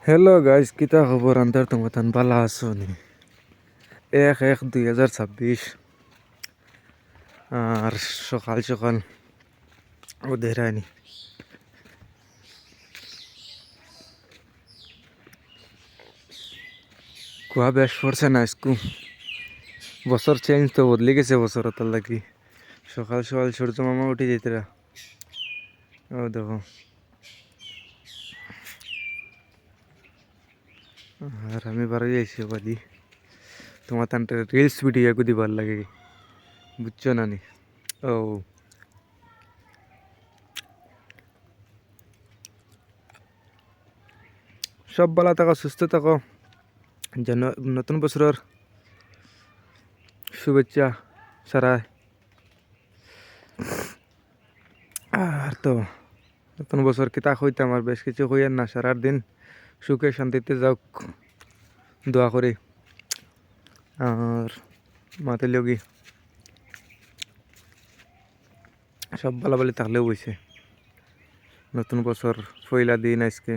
Hello guys, কিতা খবর? আন্দার তোমাতান বালা আছো নি? 1-1-2026 আর সকাল সকাল ওদের আনি কুয়া বেশ পড়ছে না স্কু। বছর চেঞ্জ তো বদলে গেছে বছর তার লাগি সকাল সকাল সূর্য মামা উঠে যেতেরা। ও দেখো, আর আমি বাড়ি আইসি বাদি তোমার তান রিলস ভিডিও এগু দিবার লাগে, বুঝছো না নি? ও সব ভালো থাকো, সুস্থ থাকো, যেন নতুন বছরের শুভেচ্ছা সারা। আর তো নতুন বছর কিতা হইতাম আর বেশ কিছু হইয়ার না, সারার দিন সুখে শান্তিতে যাওক দোয়া করি। আর মাতে লগি সব ভালো ভালো থাকলেও বইছে। নতুন বছর পয়লা দিন আজকে।